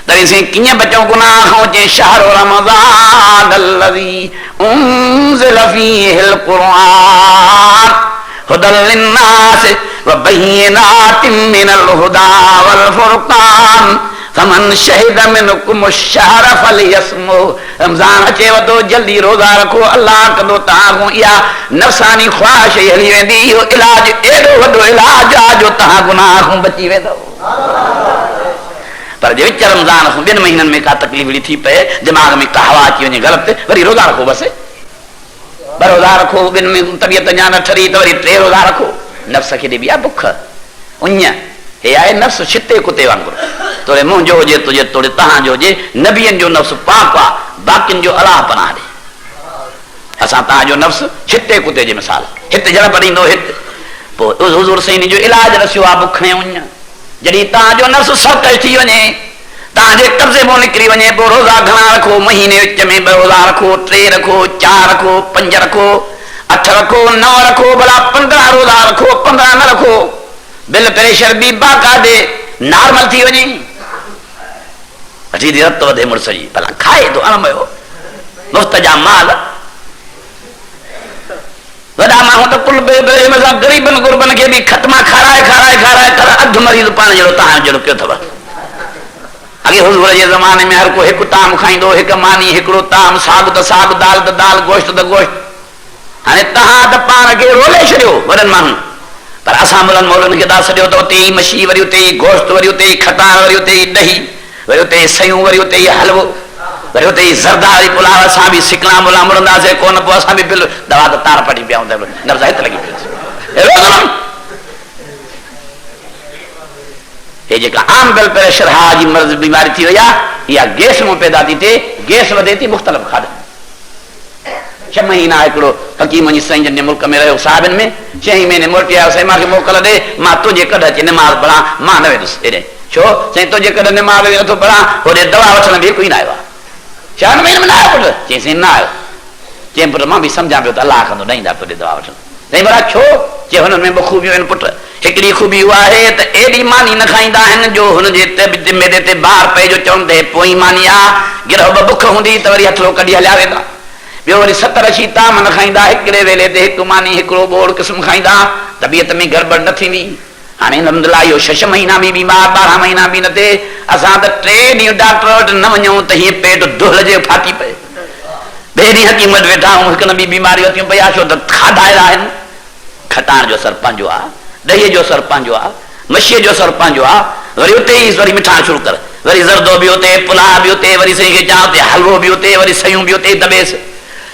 तरी से किए बचो गुनाहों जे शहर रमजान अल्लज़ी उन्ज़िल फ़ीहिल क़ुरआन हुदल लिन्नास व बय्यिनातिन मिनल हुदा वल फ़ुरक़ान फमन शहिद मिनकुम अश-शहर फलयस्मु। रमजान अचे वधो जल्दी रोज़ा रखो, अल्लाह कंदो तव्हां इहा नफ़सानी ख्वाहिश हली वेंदी। इहो इलाज एॾो वॾो इलाज आहे जो तव्हां गुनाह खां बची वेंदव। पर जे विच रमज़ान खां 2 महीननि में का तकलीफ़ अहिड़ी थी पए, दिमाग़ में का हवा अची वञे ग़लति, वरी रोज़ा रखो, बसि 2 रोज़ा रखो, 2 में तबियत अञा न ठरी त वरी 3 रोज़ा रखो। नफ़्स खे ॾिबी आहे बुख, उञ हे आहे नफ़्स छिते कुते वांगुरु, तोड़े मुंहिंजो हुजे तुंहिंजे तोड़े तव्हांजो हुजे। नबियनि जो नफ़्स पाक आहे, बाक़ियुनि जो अलाह पनाह ॾे। असां तव्हांजो नफ़्स छिते कुते जी मिसाल, हिते जड़ पढ़ींदो हिते, पोइ हुज़ूर सईं जो इलाज रसियो आहे बुख ऐं उञ। जॾहिं तव्हांजो नफ़्स सर्कश थी वञे, तव्हांजे कब्ज़े मां निकिरी वञे, पोइ रोज़ा घणा रखो, महीने विच में 2 रोज़ा रखो, 3 रखो, 4 रखो, 5 रखो, 8 रखो, 9 रखो, भला 15 रोज़ा रखो, 15 न रखो, बिल प्रेशर बि बाक़ायदे नॉर्मल थी वञे। अची रत वधे मुड़ुस जी, भला खाए थो अणमयो मुफ़्त जा माल। वॾा माण्हू त कुल ग़रीबनि गुरबनि खे बि ख़तमा खाराए खाराए खाराए कर अधु मरीज़ पाण जहिड़ो तव्हां जहिड़ो कयो अथव। अॻे हुज़ूर जे ज़माने में हर को हिकु ताम खाईंदो, हिकु मानी हिकिड़ो ताम, साग त साग, दाल त दाल, गोश्त त गोश्त। हाणे तव्हां त पाण खे रोले छॾियो वॾनि माण्हुनि, पर असां मुलनि मौलनि खे था सॼो त उते ई मच्छी, वरी उते ई गोश्त, वरी उते ई खटाण, वरी उते ई ॾही, वरी उते ई सयूं, वरी उते ई हलवो, वरी उते ई ज़रदारी पुलाव। असां बि सिकड़ा मुला मुड़ंदासीं कोन, पोइ असां बि बिल दवा त तार पटी पिया हूंदा, नब्ज़ हिते लॻी पियो। हे जेका आम ब्लड प्रेशर हा जी मर्ज़ बीमारी थी वई आहे, इहा गैस में पैदा थी थिए, गैस वधे थी मुख़्तलिफ़ खाधनि। 6 महीना हिकिड़ो हकीम जी साईं जन जे मुल्क में रहियो साहिबनि में, 6 महीने मोटी आयो, साईं मूंखे मोकल ॾे, मां तुंहिंजे कॾहिं अची निमाज़ पढ़ां, मां न वेंदुसि हेॾे। छो? साईं तुंहिंजे कॾहिं निमाज़ नथो पढ़ां, होॾे दवा वठण बि कोई न आयो आहे। 6 महीने में न आयो पुटु? चई साईं न आयो। चई पुटु मां बि सम्झां पियो त अलाह कंदो ॾींदा तोॾे दवा वठण। साईं भला छो? चई हुननि में 2 खूबियूं आहिनि पुटु। हिकिड़ी खूबी उहा आहे त एॾी मानी न खाईंदा आहिनि जो हुनजे मेदे ते बार पए जो चवनि त पोइ मानी आहे, गिरह बुख हूंदी त वरी हथड़ो कढी हलिया वेंदा। ॿियो वरी 70-80 ताम न खाईंदा, हिकिड़े वेले ते 1 मानी हिकिड़ो बोड़ क़िस्म खाईंदा, तबियत में गड़बड़ न थींदी। हाणे अलहमदुलिल्लाह इहो 6 महीना बि बीमार, 12 महीना बि न थिए। असां त 3 ॾींहं डॉक्टर वटि न वञूं त हीअं पेट दुहलजे फाटी पए। ॿिए ॾींहुं हकीम वटि वेठा आहियूं, हिकु न ॿी बीमारियूं अचियूं पई आहे, छो त खाधा अहिड़ा आहिनि। खटाण जो असरु पंहिंजो आहे, ॾहीअ जो असरु पंहिंजो आहे, मच्छीअ जो असरु पंहिंजो आहे। वरी उते ई वरी मिठाण शुरू कर, वरी ज़रदो बि उते, पुलाव बि उते, वरी साईं खे चवां उते हलवो बि उते, वरी सयूं बि उते दॿेसि,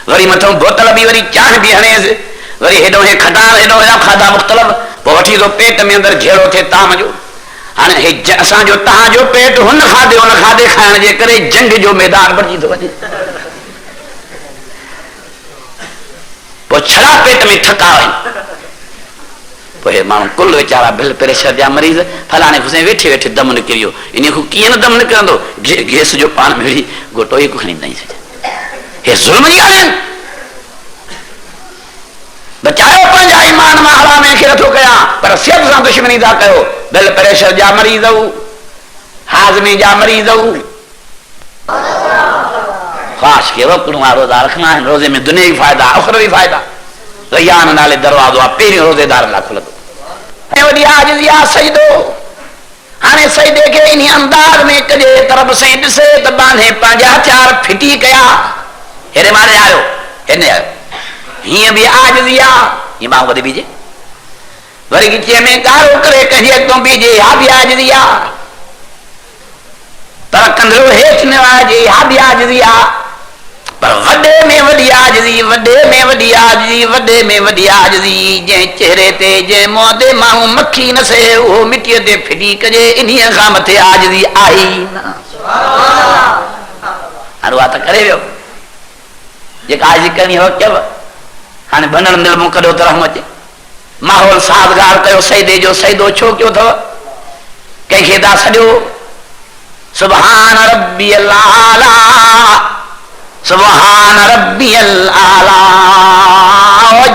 वरी मथां बोतल बि, वरी चांहि बि हणेसि, वरी हेॾो हे खटाण, हेॾो हेॾा खाधा मुख़्तलिफ़, पोइ वठी थो पेट में अंदरि घेरो थिए ताम जो। हाणे हे असांजो तव्हांजो पेट हुन खाधे खाइण जे करे जंग जो मैदान बणिजी थो वञे। पोइ छड़ा पेट में थका आहिनि। पोइ हे माण्हू कुल वीचारा ब्लड प्रेशर जा मरीज़, फलाणे खुसे वेठे वेठे दम निकिरी वियो। इन खां कीअं न दम निकिरंदो? गैस जो पाण में अहिड़ी गोटो ई खणी ॾेई छॾे। हे ज़ुल्म जी ॻाल्हि आहिनि। बचायो पंहिंजा ईमान मां, हराम खे नथो कयां, पर सिहत सां दुश्मनी था कयो। ब्लड प्रेशर जा मरीज़, हाज़मे जा मरीज़, ख़ासि खे रोकणो आहे, रोज़ा रखना आहिनि। रोज़े में दुनियावी फ़ाइदा, उखरवी फ़ाइदा। रयान नाले दरवाज़ो आहे, पहिरियों रोज़ेदार लाइ खुलंदो। ऐं वॾी आजिज़ी आहे सजदो। हाणे सजदे खे इन अंदाज़ में कजे तरफ़ सां ॾिसे त बांधे पंहिंजा हथियार फिटी कया, हेॾे मारे आयो, हेॾे आयो, हीअं बि आजिज़ी आहे। हीअं माण्हू वधी बीजे, वरी गिचे में ॻाढ़ो करे कंहिंजे अॻितो बीजे, हा बि आजिज़ी आहे। पर कंदड़ो हेठि न वाइजे, हा बि आजिज़ी आहे। पर वॾे में वॾी आजिज़ी, वॾे में वॾी आजिज़ी, वॾे में वॾी आजिज़ी, जंहिं चेहरे ते, जंहिं मुंहं ते माण्हू मक्खी न सहे, उहो मिटीअ ते फिटी कजे, इन्हीअ खां मथे आजिज़ी आई न। हाणे उहा त करे वियो, जेका आजिज़ी करणी हो कयव। हाणे बनण दिलि मूं कढियो त रहम अचे, माहौल साज़गार कयो सजदे जो। सजदो छो कयो अथव? कंहिंखे था सॼो सुभान रब्बियल आला, सुभान रब्बियल आला,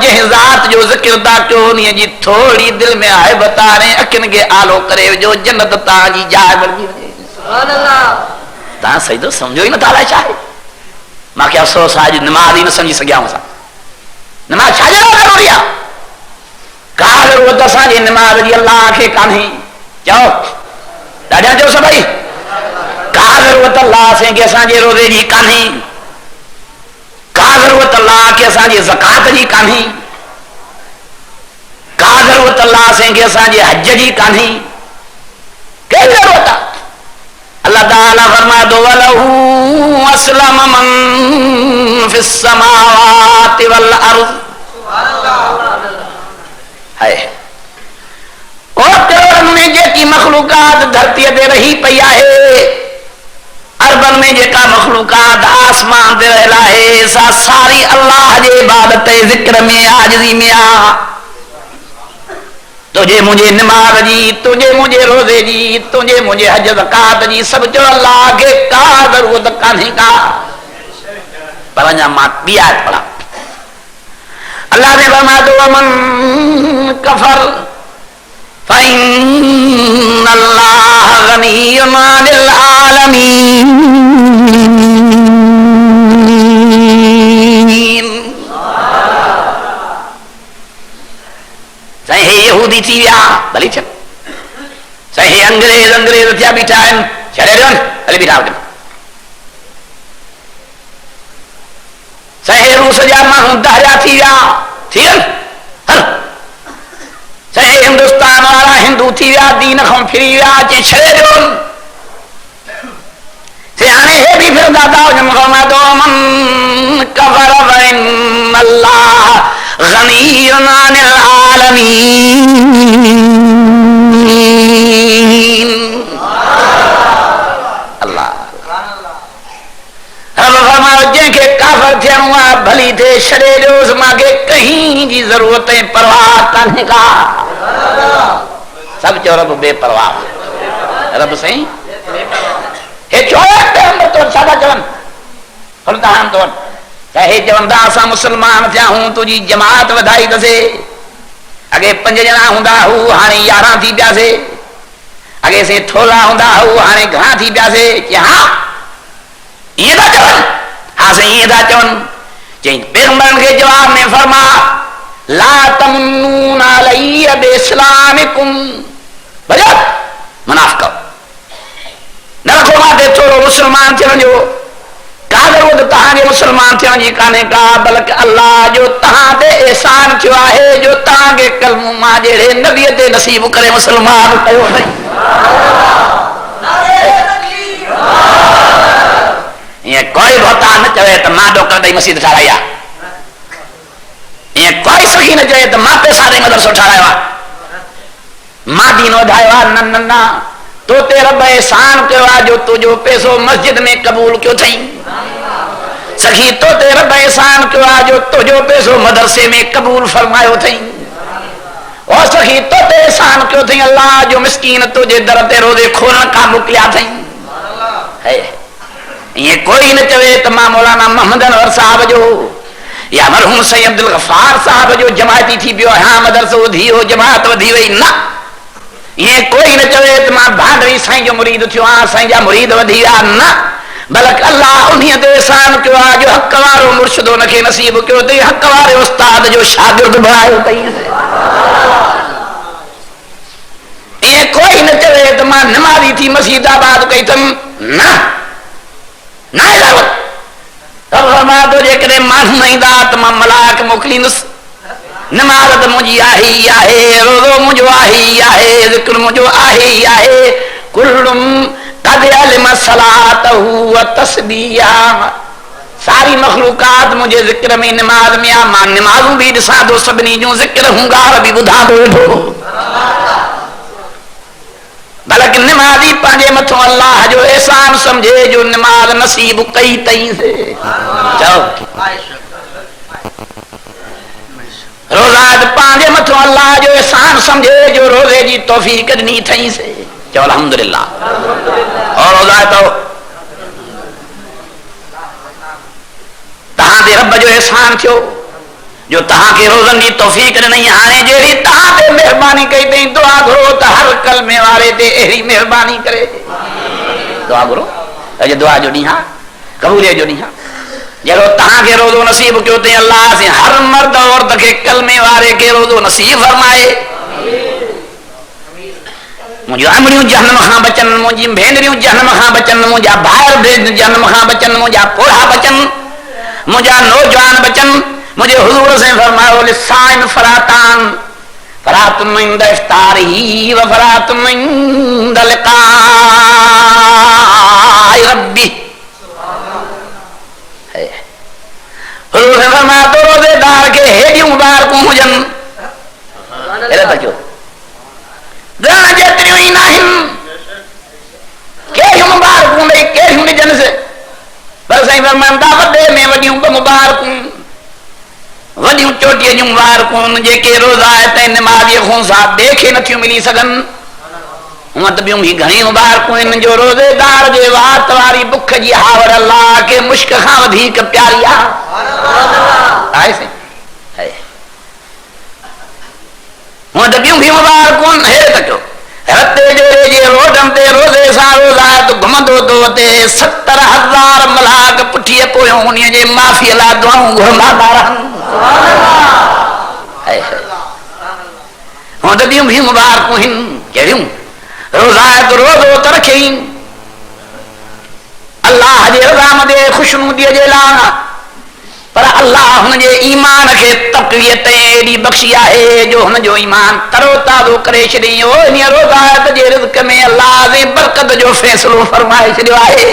जंहिं ज़ात जो ज़िक्र था कयो, उन जी थोड़ी दिलि में हैबत आहे, अखियुनि खे आलो करे विझो, जन्नत तव्हांजी जाइ बणिजी वञे। सुभान अल्लाह। ता सही तो समझो ही नथा छा आहे मांखे अफ़सोस आहे नमाज ही न समझी सघियां असां नमाज छाजे लाइ ज़रूरी आहे का ज़रूरत असांजी नमाज जी अल्लाह खे कान्हे चओ ॾाढा चओ सभई का ज़रूरत अल्लाह खे असांजे रोज़े जी कान्हे का ज़रूरत अल्लाह खे असांजी ज़कात जी कान्हे का ज़रूरत अल्लाह खे असांजे हज जी कान्हे कहिड़ी ज़रूरत आहे अल्लाह ताला फरमाए वलहू अस्लम मन फिस समावाति वल अर्ज़ है और करोड़न में जेकी मखलूकात धरती ते रही पई आहे अरबन में जेका मखलूकात आसमान ते रहियल आहे सा सारी अल्लाह जे इबादत ज़िक्र में आजिज़ी में आ तुझे मुझे नमाज जी तुझे मुझे रोजे जी तुझे मुझे हज ज़कात जी सब जो अल्लाह के का जरूरत कान्हे का पर अञा मां ॿी आयत पढ़ा अल्लाह ने फरमायो मन कफर फइन्न अल्लाह गनियुन अनिल आलमीन चाहे यहूदी थी विया भली थियनि चाहे अंग्रेज थिया बीठा आहिनि छॾे ॾियोनि हली बीठा हुजनि चाहे रूस जा माण्हू दहरिया थी विया थियनि हल चाहे हिंदुस्तान वारा हिंदू थी विया दीन खां फिरी विया अचे छॾे ॾियोनि से हाणे हे बि फिरंदा था हुजनि फरमायो मन कफर फइन्न अल्लाह गनियुन अनिल आलमीन अल्लाह रब फरमायो जंहिंखे काफ़िर थियणो आहे भली थिए छॾे ॾियोसि मूंखे कहीं जी ज़रूरत ऐं परवाह कान्हे का सभु चओ रब बेपरवाह रब साईं हे छो पैगंबर तो छा था चवनि खुलतान तो चाहे चवंदा असां मुस्लमान थिया हूं तुंहिंजी जमात वधाई अथसे अॻे 5 ॼणा हूंदा हू हाणे 11 थी पियासीं अॻे से थोरा हूंदा हू हाणे घणा थी पियासीं कि हा ईअं था चवनि हा साईं ईअं था चवनि चई पैगंबरनि खे जवाब में फरमा ला तमन्नून अलैया बिइस्लामिकुम भला मुनाफ़िक़ न रखो मां थोरो मुस्लमान थियण जो का ज़रूरत तव्हांजे मुस्लमान थियण जी कान्हे का बल्कि अल्लाह जो तव्हां ते एहसान थियो आहे जो तव्हांखे कलमो मां जहिड़े नबीअ ते नसीब करे मुस्लमान कयो अथई ईअं कोई भोता न चवे त मां डॉक्टर ॾेई मस्जिद ठाराई आहे ईअं कोई सखी न चवे त मां पैसा ॾेई मदरसो ठारायो आहे मां दीन वधायो आहे न न न तो ते रब एहसान कयो आहे जो तुंहिंजो पैसो मस्जिद में क़बूल कयो अथई सखी तो ते रब एहसान कयो आहे जो तुंहिंजो पैसो मदरसे में क़बूल फरमायो अथई और सखी तो ते एहसान कयो अथई अल्लाह जो मिस्कीन तुंहिंजे दर ते रोज़े खोलण खां मोकिलिया अथई ईअं कोई न चवे त मां मौलाना मोहम्मद अनवर साहब जो या मरहूम सैयद अब्दुल गफ्फार साहब जो जमाती थी पियो हाँ मदरसो वधी वियो जमात वधी वई न ये कोई न चवे त मां भांडवी साईं जो मुरीद थियो आहियां साईं जा मुरीद वधी विया न बल्कि अल्लाह उन्हीअ ते एहसान कयो आहे जो हक़ वारो मुर्शिद उनखे नसीब कयो अथई हक़ वारे उस्ताद जो शागिर्द बणायो अथई ईअं कोई न चवे त मां नमाज़ी थी मस्जिद आबाद कई अथमि न न ज़रूरत फरमायो थो जेकॾहिं माण्हू न ईंदा त मां मलाइक मोकिलींदुसि नमाज त मुंहिंजी आहे ई आहे रोज़ो मुंहिंजो आहे ई आहे ज़िक्र मुंहिंजो आहे ई आहे कुल्लुम क़द अलिम सलातहु व तस्बीह सारी मखलूकात मुंहिंजे ज़िक्र में नमाज में आहे मां नमाज़ूं बि ॾिसां थो सभिनी जूं ज़िक्र हुंगार बि ॿुधां थो वेठो बल्कि नमाज़ी पंहिंजे मथां अल्लाह जो एहसान समझे जो नमाज नसीब कई अथई चओ रोज़ा पंहिंजे मथां अल्लाह जो एहसान समझे जो रोज़े जी तौफ़ीक़ ॾिनी अथई चओ अल्हम्दुलिल्लाह और रोज़ा तो तव्हां ते रब जो एहसान थियो जो तव्हांखे रोज़नि जी तौफ़ीक़ ॾिनई हाणे जहिड़ी तव्हां ते महिरबानी कई अथई दुआ घुरो त हर कलमे वारे ते अहिड़ी महिरबानी करे दुआ घुरो अॼु दुआ जो ॾींहुं आहे, कबूले जो ॾींहुं आहे। जहिड़ो तव्हांखे रोज़ो नसीब कयो अथई अल्लाह से हर मर्द औरत खे कलमे वारे खे रोज़ो नसीब फरमाए। मुंहिंजियूं अमड़ियूं जहनम खां बचनि, मुंहिंजी भेनरियूं जहनम खां बचनि, मुंहिंजा भाइर जहनम खां बचनि, मुंहिंजा पोढ़ा बचनि, मुंहिंजा नौजवान बचनि। मुंहिंजे हुज़ूर से फरमायो लिसाइन फरातान, फरातुन इंद इफ्तारिही व फरातुन इंद लिकाई रब्बी। हुज़ूर से फरमाया तो रोज़ेदार के हेॾियूं मुबारकूं हुजनि, अहिड़े त कयो ॻण जेतिरियूं ई न आहिनि, कहिड़ियूं मुबारकूं ॾेई कहिड़ियूं ॾिजनिसि। पर साईं फरमाइनि था वॾे में वॾियूं ॿ मुबारकूं, वॾियूं चोटीअ जूं मुबारकूं जेके रोज़ायत ऐं निमाज़ीअ खां सा ॿिए खे नथियूं मिली सघनि। हूअं त ॿियूं बि घणी मुबारकूं आहिनि जो रोज़ेदार जे वात वारी बुख जी हावर अल्लाह खे मुश्क खां वधीक प्यारी आहे। हूअं त ॿियूं बि मुबारकूं हेड़े त कयो रते जोड़े जे रोडनि ते रोज़े सां रोज़ायत घुमंदो थो अचे, 70,000 मलाक पुठीअ पोयों उन्हीअ जे माफ़ीअ लाइ दुआऊं घुरंदा रहनि। हूअं त ॿियूं बि मुबारकूं आहिनि, कहिड़ियूं रोज़ायत रोज़ो त रखे अल्लाह जे रज़ामंदीअ ख़ुशनूदीअ जे लाइ, पर अल्लाह हुनजे ईमान खे तक़वियत एॾी बख़्शी आहे जो हुनजो ईमान तरो ताज़ो करे छॾियो। इन रोज़ायत जे रिज़्क़ में अल्लाह जे बरकत जो फ़ैसिलो फरमाए छॾियो आहे।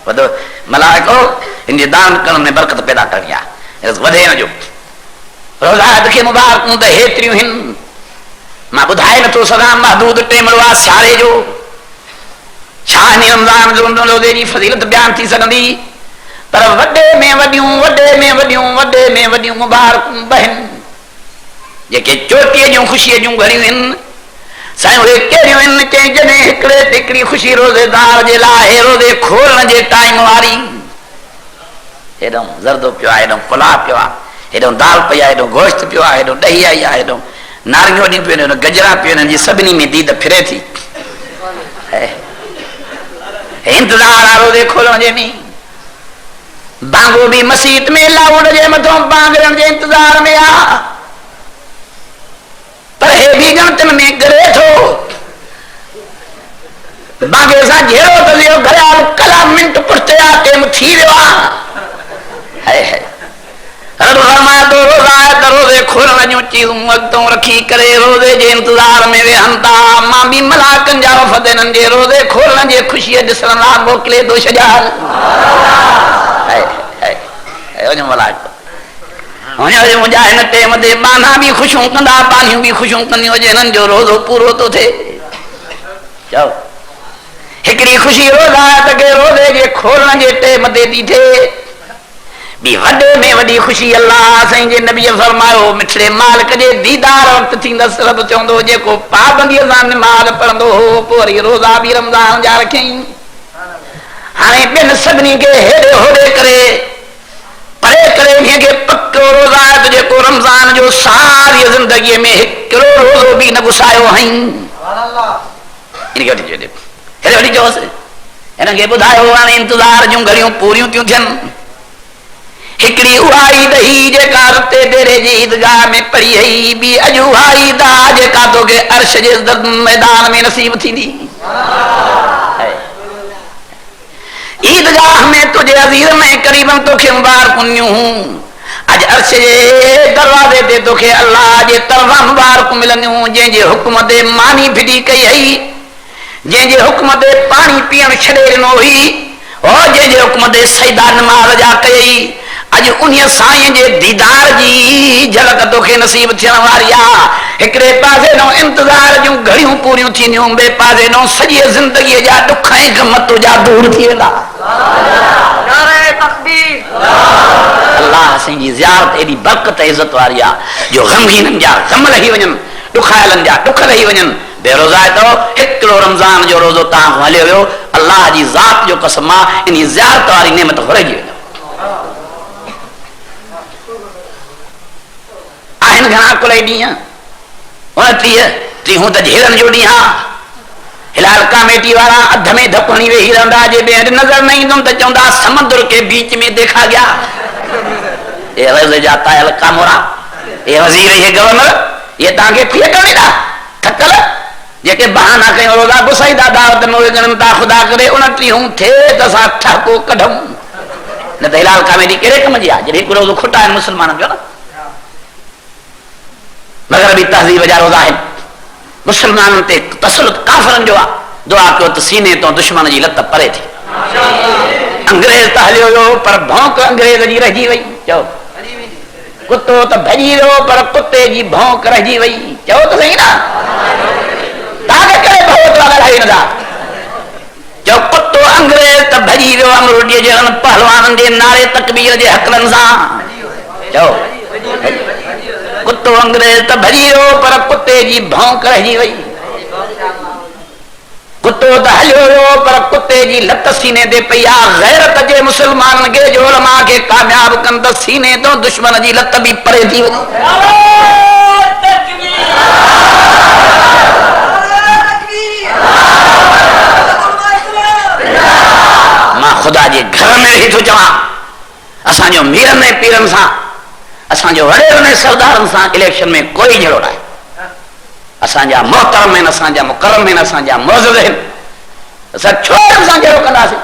वधो मलाइको इन जे दान करण में बरकत पैदा करणी आहे, वधे न जो। रोज़ायत खे मुबारकूं त हेतिरियूं आहिनि, मां ॿुधाए नथो सघां। महदूद टेमड़ो आहे सियारे जो, छा हिन रमज़ान जो रोज़े जी फज़ीलत बयान थी सघंदी। पर वॾे में वॾियूं वॾे में वॾियूं मुबारकूं बहन जेके चोटीअ जूं ख़ुशीअ जूं घड़ियूं आहिनि, साईं उहे कहिड़ियूं आहिनि। चई जॾहिं हिकिड़े ते हिकिड़ी ख़ुशी रोज़ेदार जे लाइ रोज़े खोलण जे टाइम वारी, हेॾो ज़रदो पियो आहे, हेॾो पुलाव पियो आहे, हेॾो दाल पई आहे, हेॾो गोश्त पियो आहे, हेॾो ॾही आई आहे, हेॾो नारियूं वॾियूं पियूं आहिनि, हेॾो गजरा पियूं आहिनि, सभिनी में दीद फिरे थी। इंतज़ार आहे रोज़े खोलण जे में। बांगो भी मस्जिद में लाउड जे मथों बांगरण जे इंतजार में आ, पर हे भी गणतन में करे थो बांगे सा घेरो तो लियो घराल कला मिनट पुछते आते थी वियो है हर फरमाया तो रोज़े खोलण जूं चीज़ूं वक़्तों रखी करे रोज़े जे इंतजार में वेहंता। मां भी मलाकन जा वफ़द इन्हनि जे रोज़े खोलण जे ख़ुशीअ ॾिसण लाइ मोकिले थो छॾियां। मुंहिंजा हिन टेम ते बाना भी ख़ुशियूं कंदा, बानियूं भी ख़ुशियूं कंदियूं हुजे, हिननि जो रोज़ो पूरो थो थिए। चओ हिकिड़ी ख़ुशी रोज़ायत खे रोज़े जे खोलण जे टेम ते थी थिए, ॿी वॾे में वॾी ख़ुशी अल्लाह साईं जे नबीअ फरमायो मिठड़े मालिक जे दीदार वक़्तु थींदसि। रब चवंदो जेको पाबंदीअ सां निमाज़ पढ़ंदो हो पोइ वरी रोज़ा भी रमज़ान जा रखियईं। हाणे ॿिनि सभिनी खे हेॾे होॾे करे परे करे इन खे पको रोज़ायत जेको रमज़ान जो सारी ज़िंदगीअ में हिकिड़ो रोज़ो भी न गुसायो हईं। इनखे वठी हेॾे वठी चयोसि, हिनखे ॿुधायो हाणे इंतज़ार जूं घड़ियूं पूरियूं थियूं थियनि। हिकिड़ी उहा ईद ही जेका रते डेरे जी ईदगाह में पढ़ी हई, ॿी अॼु उहा ईद आहे जेका तोखे अर्श जे मैदान में नसीब थींदी। ईदगाह में तुझे अज़ीज़ में करीबन तोखे मुबारकुनियूं अॼु अर्श जे दरवाज़े ते तोखे अल्लाह जे तरफ़ां मुबारक मिलंदियूं। जंहिंजे हुक्म ते मानी फिटी कई हई, जंहिंजे हुक्म ते पाणी पीअण छॾे ॾिनो हुई, और जंहिंजे हुक्म ते सजदा नमाज़ जा कई, अॼु उन साईं जे दीदार जी झलक तोखे नसीब थियण वारी आहे। हिकिड़े पासे नो इंतज़ार जूं घड़ियूं पूरियूं थींदियूं, ॿिए पासे नो सॼी ज़िंदगीअ जा ॾुख ऐं ग़म तुंहिंजा दूर थी वेंदा। अल्लाह साईं जी ज़ियारत एॾी बरकत इज़त वारी आहे जो ग़मगीननि जा ग़म लही वञनि, ॾुखायलनि जा ॾुख लही वञनि। बेरोज़ायत हिकिड़ो रमज़ान जो रोज़ो तव्हां हलियो वियो, अल्लाह जी ज़ात जो कसम आहे इन ज़ियारत वारी नेमत घुरजी वेंदो। आहिनि घणा कुल ॾींहं, 29 टीहों त झेलनि जो ॾींहुं आहे। हिलाल कमेटी वाला अध में धपणी वेही रहंदा जे बेर नजर नहीं तुम तो चौंदा समुद्र के बीच में देखा गया। ये वजह जाता है अलका मोरा, ये वजीर ये गवर्नर ये ताके फिर करेगा थकल जेके बहाना कयो रोजा गुसाई दा दावत में जन्म ता खुदा करे 29 हूं थे तसा ठाको कढम न त हिलाल कमेटी केरे कम जी आ जे एक रोज खुटा है मुसलमान जो ना मगर भी तहजीब जा रोजा है मुसलमान ते तसल्लुत काफरन जो दुआ कयो त सीने तो दुश्मन जी लत परे थी। अंग्रेज त हलियो यो पर भौंक अंग्रेज जी रही वई चओ कुत्तो त भजी वियो पर कुत्ते जी भौंक रही वई चओ त सही ना ताके करे बहुत ॻाल्हाई नथा जो कुत्तो अंग्रेज त भजी वियो अमरूडीअ जे उन पहलवाननि जे नारे तकबीर जे हकलनि सां चओ कुत्तो अंग्रेज त भजी वियो पर कुत्ते जी भौंक रही वई कुत्तो त हलियो वियो पर कुत्ते जी लत सीने ते पई आहे। गैरत जे मुसलमाननि खे जो उलमा खे कामयाब कनि त सीने तो दुश्मन जी लत बि परे थी वञे। मां खुदा जे घर में रही थो चवां असांजो मीरनि ऐं पीरनि सां असांजो वडेरनि ऐं सरदारनि सां इलेक्शन में कोई जहिड़ो न आहे। असांजा मोहतरम आहिनि असांजा मुकरम आहिनि असांजा मोज़िज़ आहिनि असां छो सां जहिड़ो कंदासीं।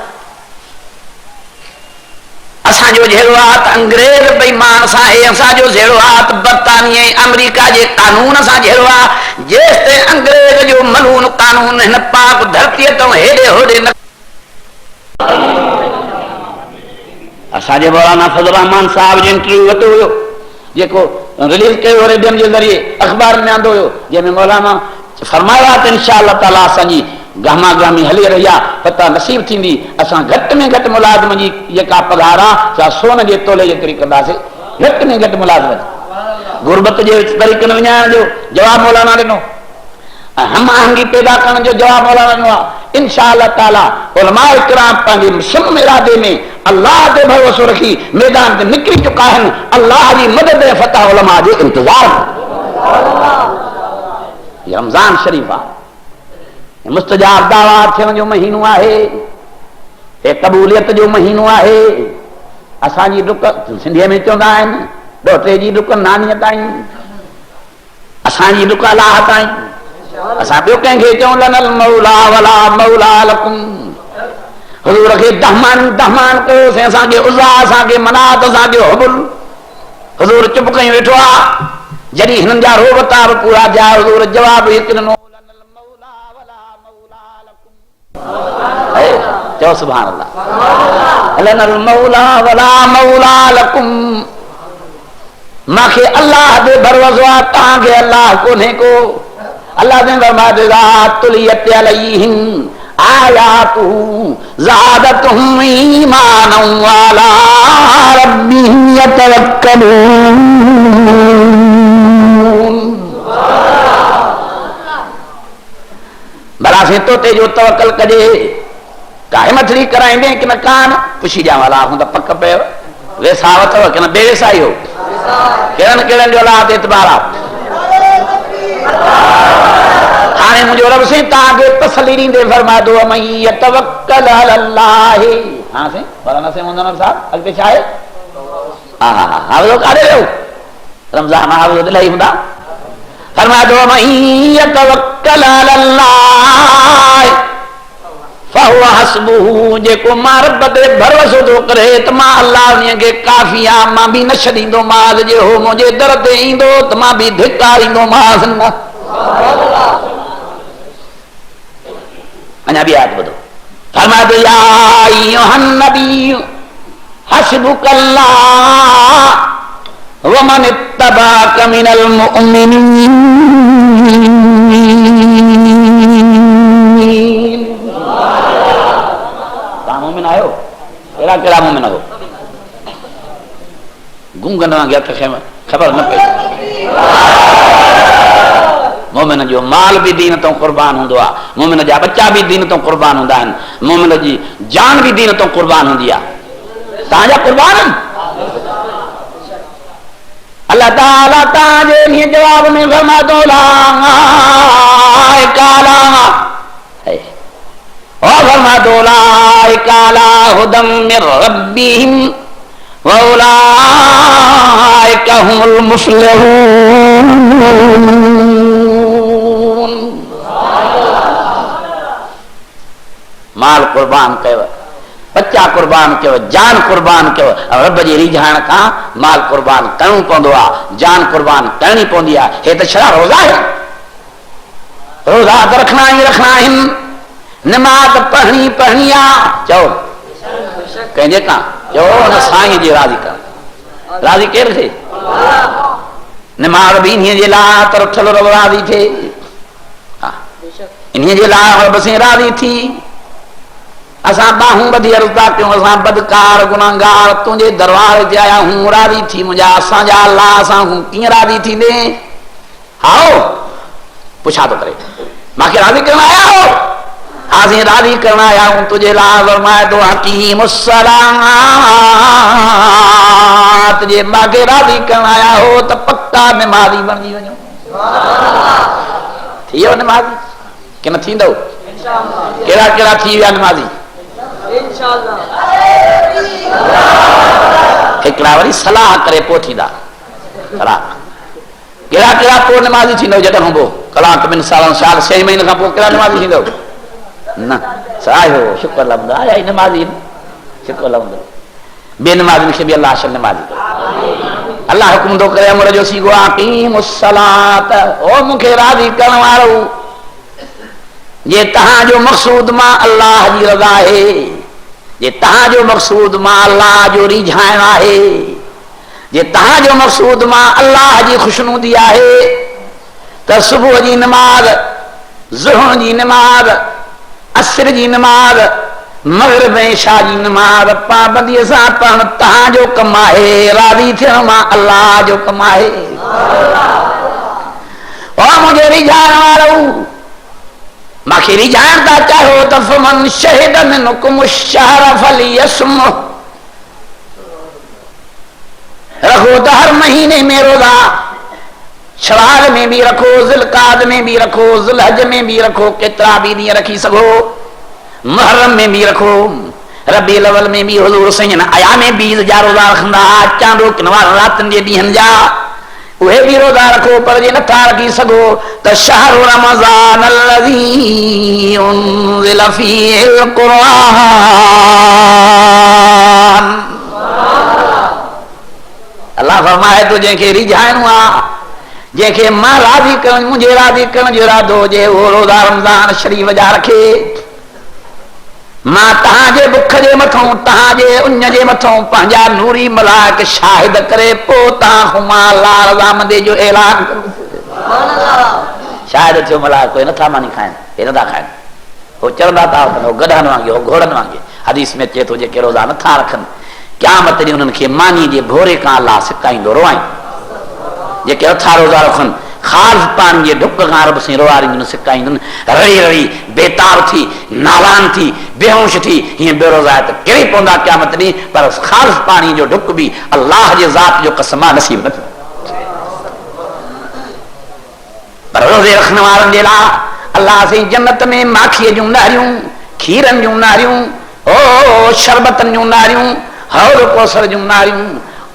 असांजो जहिड़ो आहे त अंग्रेज बेईमान सां आहे असांजो जहिड़ो आहे त बरतानिया ऐं अमेरिका जे कानून सां जहिड़ो आहे जेसि ताईं अंग्रेज जो मलून कानून हिन पाक धरतीअ तां हेॾे होॾे न। असांजे मौलाना फज़ल रहमान साहब जो इंटरव्यू वरितो हुयो जेको रिलीज कयो रेडियम जे ज़रिए अख़बार में आंदो हुयो जंहिंमें मौलाना फरमायो आहे त इंशाअल्लाह ताला असांजी गहमा गहमी हली रही आहे पता नसीब थींदी असां घटि में घटि मुलाज़िम जी जेका पघार आहे सा सोन जे तोले जेतिरी कंदासीं घटि में घटि मुलाज़िम गुरबत जे तरीक़नि विञाइण जो जवाबु मौलाना ॾिनो हम आहंगी पैदा करण जो जवाबु मौलाना ॾिनो आहे। इंशाअल्लाह ताला उलमा इकराम पंहिंजे सुम इरादे में अल्लाह ते भरोसो रखी मैदान ते निकिरी चुका आहिनि। अल्लाह जी मदद ऐं फतह उलमा जे इंतज़ार ये रमज़ान शरीफ़ आहे मुस्तजाब दावा थियण जो महीनो आहे हे क़बूलियत जो महीनो आहे। असांजी डुक सिंधीअ में चवंदा आहिनि ॾोटे जी डुक नानीअ ताईं असांजी डुक अलाह ताईं असां ॿियो कंहिंखे चऊं लनल मौला वला मौला लकुम हुज़ूर खे दहमान कयोसीं असांखे उज़ा असांखे मनात असांखे हुबुल हुज़ूर चुप कयूं वेठो आहे जॾहिं हिननि जा रोबता बि पूरा थिया हुज़ूर जवाबु हिकु ॾिनो चओ सुभान अल्लाह लनल मौला वला मौला लकुम मूंखे अल्लाह ते भरोसो आहे तव्हांखे अल्लाह कोन्हे को। अल्लाह ने फरमाया तुलियत अलैहिम आयातुहु ज़ादतहुम ईमानन वअला रब्बिहिम यतवक्कलून। भला से तोते जो तवक्कल कजे काहे मछली कराइंदे कि न कान पुछी जा वाला हूं त पक पे वेसा अथव कि न बेवेसाई हो केरन केरन जो अल्लाह ते एतबार आहे। हाणे मुंहिंजो रब साईं तव्हांखे तसली ॾींदे फरमादो मन यतवक्कल अलल्लाह। हां साईं मौलाना साईं मुंदनब साहब अॻिते छा आहे हा हा हा हाविज़ो काॾे वियो रमज़ान हाविज़ो इलाही हूंदा फरमादो मन यतवक्कल अलल्लाह फहुव हस्बुहु जेको मां रब ते भरोसो थो करे त मां अल्लाह उन्हीअ खे काफ़ी आहे मां बि न छॾींदोमांसि जे हो मुंहिंजे दर ते ईंदो त मां बि धिकारींदोमांसि न। अञा बि आयत ॿुधो फरमायो या अय्युहन नबी हस्बुकल्लाह व मन इत्तबाक मिनल मुमिनीन। मोमिन आयो कहिड़ा कहिड़ा मोमिन हो गुंगन वांगुरु हथ ख़बर न पई। मोमिन जो माल भी दीन तो कुर्बान होंदो आहे मोमिन जा बच्चा भी दीन तो कुर्बान होंदा आहिनि मोमिन जी जान भी दीन तो कुर्बान होंदी आहे। तव्हांजा कुर्बान अल्लाह ताला तव्हांजे हीअ जवाब में फरमातो ला काला और फरमा दो उलाइका अला हुदम मिर रब्बिहिम व उलाइका हुमुल मुफ्लिहून। माल कुर्बान कयो, बच्चा कुर्बान कयो, जान कुर्बान कयो। रब जी रिझाइण खां माल कुर्बान करणो पवंदो आहे, जान कुर्बान करणी पवंदी आहे। हे त छड़ा रोज़ा आहिनि, रोज़ा त रखना ही रखना आहिनि, नमाज़ पढ़णी आहे। चओ कंहिंजे खां चओ न साईं जी राज़ी कर, राज़ी केरु थिए? नमाज़ बि इन जे लाइ त उथल रब राज़ी थिए, इन जे लाइ रब साईं राज़ी थी। असां बाहूं ॿधी अर्ज़ था कयूं, असां बदकार गुनाहगार तुंहिंजे दरबार ते आया हूं, राज़ी थी मुंहिंजा असांजा अल्लाह सां हूं कीअं राज़ी थींदे? आओ पुछा थो करे, मूंखे राज़ी करण आया हो? असीं राज़ी करण आया हूं तुंहिंजे लाइ। फरमाए थो हकीमुस सलात, जे मूंखे राज़ी करण आया हो त पक्का नमाज़ी बणिजी वञो। थी वियो नमाज़ी कि न थींदो? कहिड़ा कहिड़ा थी विया नमाज़ी? हिकिड़ा वरी सलाह करे पोइ थींदा। कहिड़ा कहिड़ा पोइ नमाज़ी थींदो? जॾहिं हूंदो कलाक ॿिनि सालनि साल 6 महीने खां पोइ कहिड़ा नमाज़ी थींदो? न आयो शुक्र लहंदो, आया ई नमाज़ी, शुक्र लहंदो। ॿिए नमाज़िन खे बि अलाह नमाज़ी करे। अलाह हुकुम थो करे अमर जो सीगो अक़ीमुस सलात, ओ मूंखे राज़ी करण वारो, जे तव्हांजो मक़सूद मां अल्लाह जी रज़ा आहे, जे तव्हांजो मक़सूद मां अल्लाह जो रिझाइण आहे, जे तव्हांजो मक़सूद मां अल्लाह जी ख़ुशनूदी आहे, त सुबुह जी नमाज़, ज़ुहर जी नमाज़, असर जी नमाज़, मग़रिब ऐं इशा जी नमाज़ पाबंदीअ सां पढ़णु तव्हांजो कमु आहे। राज़ी थियण मां अल्लाह जो कमु आहे। ओ मुंहिंजे रिझाइण वारो, मूंखे रिझाइण था चाहियो त फमन शहिद मिनकुम शहर फलियसुमहु, रखो त हर महीने में रोज़ा, शवाल में भी रखो, ज़िलक़ाद में भी रखो, ज़ुलहज में भी रखो, केतिरा भी ॾींहं रखी सघो, मुहर्रम में भी रखो, रबीउल अव्वल में भी हुज़ूर सईं अया में भी जा रोज़ा रखंदा, चांडो किनवार रातनि जे ॾींहंनि जा उहे भी रोज़ा रखो। पर जे नथा रखी सघो त शहर रमज़ान अल्लज़ी उनज़िल फ़ीहिल क़ुरआन। अल्लाह फरमाए थो जंहिंखे रिझाइणो आहे, जंहिंखे मां राज़ी करण, मुंहिंजे राज़ी करण जो इरादो हुजे, उहो रोज़ा रमज़ान शरीफ़ जा रखे। मां तव्हांजे बुख जे मथां, तव्हांजे उन जे मथां पंहिंजा नूरी मलाइक शाहिद करे पोइ तव्हां हुमा अल्लाह रज़ामंदी जो ऐलान करो। शाहिद थियो मलाइक, कोई नथा मानी खाइनि, हे नथा खाइनि, हो चरंदा था वठनि, हो गॾनि वांगे, हो घोड़नि वांगे। हदीस में अचे थो जेके रोज़ा नथा रखनि क़यामत ॾींहुं उन्हनि खे मानी जे भोरे खां अल्लाह सिकाईंदो रोआई। जेके नथा रोज़ा रखनि ख़ालिस पाणी जे ढुक खां रब साईं रोआरींदुनि, सिकाईंदुनि, रड़ी रड़ी बेतार थी, नालान थी, बेहोश थी, हीअं बेरोज़ा त किरी पवंदा क़यामत ॾींहुं। पर ख़ालिस पाणी जो ढुक बि अल्लाह जे ज़ात जो कसम आहे, नसीब न थियो। पर रोज़े रखण वारनि जे लाइ अल्लाह साईं जन्नत में माखीअ जूं नहरियूं, खीरनि जूं नहरियूं, ओ शरबतनि जूं नहरियूं, हौर कौसर जूं नहरियूं।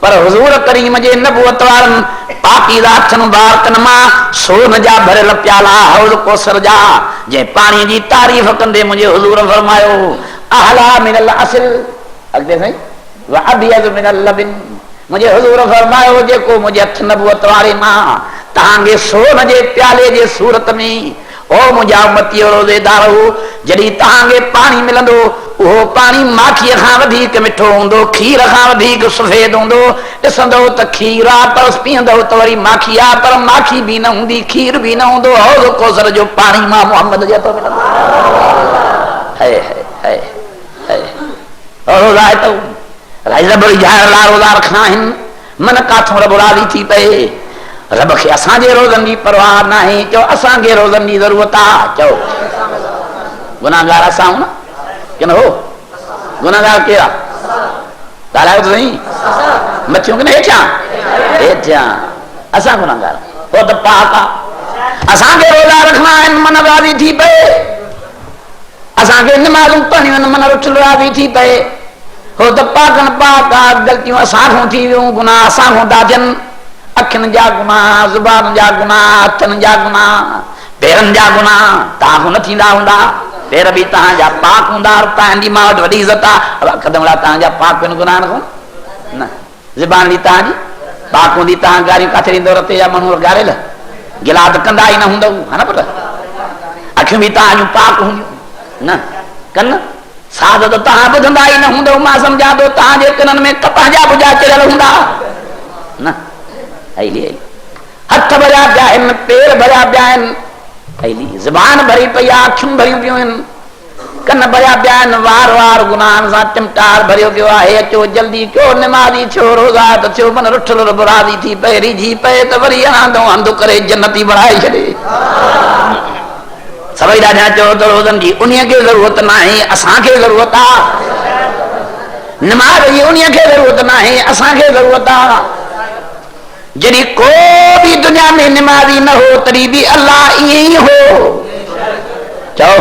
पर हुज़ूर करीम जे नबूवत वारनि पाकीज़ा हथनि मुबारकनि मां सोन जा भरियल प्याला हौर कौसर जा, जंहिं पाणी जी तारीफ़ कंदे मुंहिंजे हुज़ूर फरमायो अहला मिनल असिल, अॻिते साईं व अबयज़ मिनल लबन। मुंहिंजे हुज़ूर फरमायो जेको मुंहिंजे हथ नबूवत वारे मां तव्हांखे सोन जे प्याले जे सूरत में, ओ मुंहिंजा उम्मती रोज़ेदारो, जॾहिं तव्हांखे पाणी मिलंदो उहो पाणी माखीअ खां वधीक मिठो हूंदो, खीर खां वधीक सफ़ेद हूंदो। ॾिसंदो त खीर आहे पर पीअंदो त वरी माखी आहे, पर माखी बि न हूंदी, खीर बि न हूंदो, हौज़ कौसर जो पाणी मां मोहम्मद जे हथों मिलंदो। रोज़ा आहे त रब रिझाइण लाइ रोज़ा रखणा आहिनि। मन काथों रब राज़ी थी पए। रब खे असांजे रोज़नि जी परवाह न आहे। चओ असांखे रोज़नि जी ज़रूरत आहे। चओ गुनाहगार असां न कि न हो? गुनाहगार केरु आहे? ॻाल्हायो त सही, मथियूं कि न हेठियां? हेठियां असां गुनाहगार, हो त पाक आहे। असांखे रोज़ा रखणा आहिनि, मन राज़ी थी पए। असां के नमाज़ूं पढ़ियूं मन रुठल राज़ी थी पए हो त पाकन पाक गलतियूं असां खां थी वियूं गुनाह असां खां था थियनि अखियुनि जा गुनाह ज़ुबान जा गुनाह हथनि जा गुनाह पेरनि जा गुनाह तव्हां खां न थींदा हूंदा पेर बि तव्हांजा पाक हूंदा तव्हांजी मां वटि वॾी इज़त आहे कदम ला तव्हांजा पाक आहिनि गुनाह न ज़ुबान बि तव्हांजी पाक हूंदी तव्हां ॻाल्हियूं किथे ॾींदव रते जा माण्हू ॻारियल गिला त कंदा ई न हूंदव हा न पुट अखियूं बि तव्हांजूं पाक हूंदियूं न कन साध त तव्हां ॿुधंदा ई न हूंदव मां सम्झां थो तव्हांजे कननि में कपह जा भुजा चढ़ियल हूंदा न हथ भरिया पिया आहिनि पेर भरिया पिया आहिनि ज़ुबान भरी पई आहे अखियूं भरियूं पियूं आहिनि कन भरिया पिया आहिनि वार वार गुनाहनि सां चिमटार भरियो पियो आहे अचो जल्दी कयो निमाज़ी थियो रोज़ा त थियो मन रुठल रब राज़ी थी पए रिझी पए त वरी अणांदो हंधु करे जन्नती बणाए छॾे सभई ॾाढा चओ त रोज़नि जी उन खे ज़रूरत न आहे असांखे ज़रूरत आहे निमाज़ जी उन खे ज़रूरत न आहे असांखे ज़रूरत आहे जॾहिं को बि दुनिया में निमाज़ी न हो तॾहिं बि अल्लाह ईअं ई हो चओ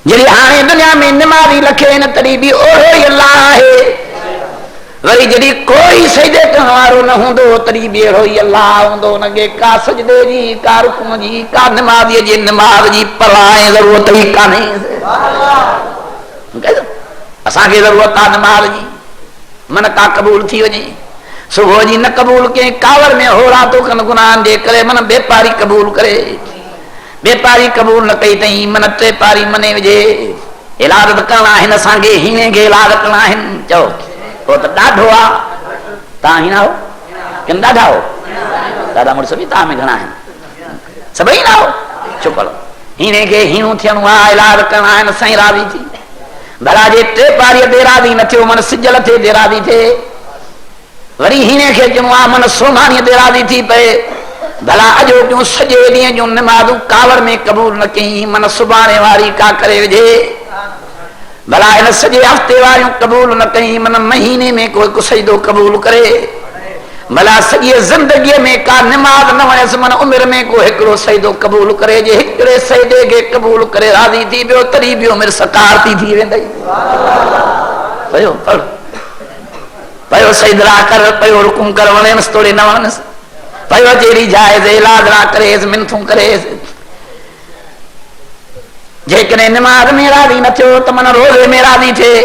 जॾहिं हाणे दुनिया में निमाज़ी लखे न तॾहिं बि ओड़ो ई अल्लाह आहे वरी जॾहिं कोई सजदे करण वारो न हूंदो तॾहिं बि अहिड़ो ई अल्लाह हूंदो हुनखे का सजदे जी का रुकूअ जी का निमाज़ीअ जी निमाज़ जी परवाह ज़रूरत ई कान्हे असांखे ज़रूरत आहे निमाज़ जी मन का क़बूल थी वञे सुबुह जी न क़बूल कंहिं कावर में हो रातो कनि गुनाहनि जे करे मन बेपारी क़बूल करे बेपारी क़बूल न कई अथई मन टे पारी मने विझे इलाज त करणा आहिनि असांखे हीने खे इलाज करणा आहिनि चओ पोइ त ॾाढो आहे तव्हां हीना हो किन ॾाढा हो ॾाढा मुड़ुस बि तव्हां में घणा आहिनि सभई न हो चुपल हीने खे हीणो थियणो आहे इलाज करणा आहिनि साईं राज़ी थी भला जे टे पारीअ ते राज़ी न थियो मन सिजल थिए ते राज़ी थिए वरी हीने खे चवणो आहे मन सोमानीअ ते राज़ी थी पए भला अॼो ॿियूं सॼे ॾींहं जूं निमाज़ूं कावर में क़बूल न कई मन सुभाणे वारी का करे विझे भला हिन सॼे हफ़्ते वारियूं क़बूल न कई मन महीने में कोई सजदो क़बूल करे भला सॼी ज़िंदगीअ में का निमाज़ न वणेसि मन उमिरि में को हिकिड़ो सजदो क़बूल करे जे हिकिड़े सजदे खे क़बूल करे राज़ी थी पियो तॾहिं बि उमिरि सकारती थी वेंदई पयो पढ़ पयो सजदा कर पयो रुकुम कर वणेसि तोड़े न वणेसि पयो जहिड़ी जाइज़ इलाज ना करेसि मिनथूं करेसि जेकॾहिं निमाज़ में राज़ी न थियो त मन रोज़े में राज़ी थिए